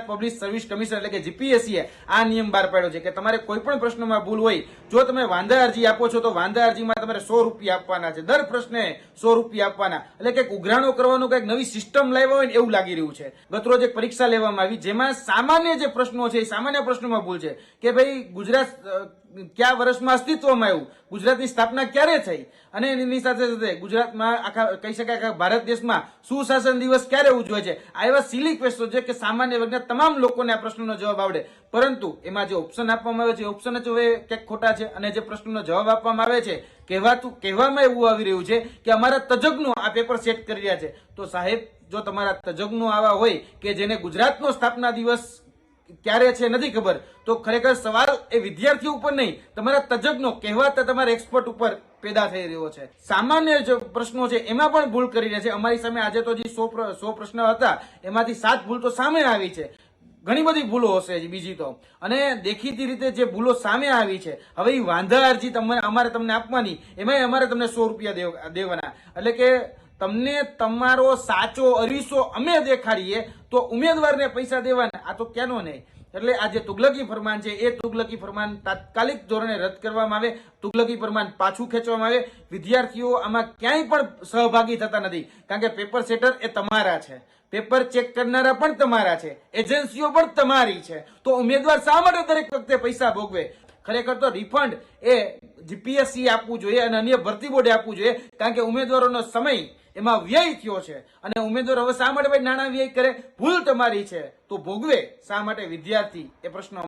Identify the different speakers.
Speaker 1: Public service commission એટલે કે GPSC આ નિયમ બહાર પાડ્યો છે કે તમારે કોઈ પણ પ્રશ્નમાં ભૂલ હોય, જો તમે વાંધા અરજી આપો છો તો વાંધા અરજીમાં તમારે 100 રૂપિયા આપવાના છે, દર પ્રશ્ને 100 રૂપિયા આપવાના. એટલે કંઈક ઉઘરાણો કરવાનું કંઈક નવી સિસ્ટમ લાવ્યા હોય ને એવું લાગી રહ્યું છે. ગતરોજ એક પરીક્ષા લેવામાં આવી જેમાં સામાન્ય જે પ્રશ્નો છે એ સામાન્ય પ્રશ્નોમાં ભૂલ છે કે ભાઈ ગુજરાત કયા વર્ષમાં અસ્તિત્વમાં આવ્યું, ગુજરાતની સ્થાપના ક્યારે થઈ, અને એની સાથે સાથે ગુજરાતમાં આખા કહી શકાય કે ભારત દેશમાં સુશાસન દિવસ ક્યારે ઉજવાય છે. આ એવા સિલી ક્વેશ્ચન છે કે સામાન્ય વર્ગના તમામ લોકોને આ પ્રશ્નનો જવાબ આવડે, પરંતુ એમાં જે ઓપ્શન આપવામાં આવે છે ઓપ્શન જ હવે ક્યાંક ખોટા છે, અને જે પ્રશ્નનો જવાબ આપવામાં આવે છે કહેવામાં એવું આવી રહ્યું છે કે અમારા તજજ્ઞો આ પેપર સેટ કરી રહ્યા છે. તો સાહેબ, જો તમારા તજજ્ઞો આવા હોય કે જેને ગુજરાતનો સ્થાપના દિવસ ક્યારે છે નથી ખબર, તો ખરેખર સવાલ એ વિદ્યાર્થીઓ ઉપર નહીં, તમારા તજજ્ઞો કહેવાતા તમારા એક્સપર્ટ ઉપર પેદા થઈ રહ્યો છે. સામાન્ય જે પ્રશ્નો છે એમાં પણ ભૂલ કરી રહ્યા છે. અમારી સામે આજે તો જે 100 પ્રશ્ન હતા એમાંથી 7 ભૂલ તો સામે આવી છે. ઘણી બધી ભૂલો હશે બીજી તો, અને દેખીતી રીતે જે ભૂલો સામે આવી છે, હવે એ વાંધા અરજી અમારે તમને આપવાની, એમાં અમારે તમને 100 રૂપિયા દેવાના. એટલે કે તમને તમારો સાચો અરીસો અમે દેખાડીએ તો ઉમેદવારને પૈસા દેવાના, આ તો ક્યાંનો નહીં. એટલે આ જે તુગલકી ફરમાન છે એ તુગલકી ફરમાન તાત્કાલિક ધોરણે રદ કરવામાં આવે, તુગલકી ફરમાન પાછું ખેંચવામાં આવે. વિદ્યાર્થીઓ આમાં ક્યાંય પણ સહભાગી થતા નથી, કારણ કે પેપર સેટર એ તમારા છે, પેપર ચેક કરનારા પણ તમારા છે, એજન્સીઓ પણ તમારી છે. તો ઉમેદવાર શા માટે દરેક વખતે પૈસા ભોગવે? ખરેખર તો રિફંડ એ જીપીએસસી આપવું જોઈએ અને અન્ય ભરતી બોર્ડે આપવું જોઈએ, કારણ કે ઉમેદવારોનો સમય એમાં વ્યય થયો છે, અને ઉમેદવાર હવે શા માટે ભાઈ નાણાં વ્યય કરે? ભૂલ તમારી છે તો ભોગવે શા માટે વિદ્યાર્થી? એ પ્રશ્ન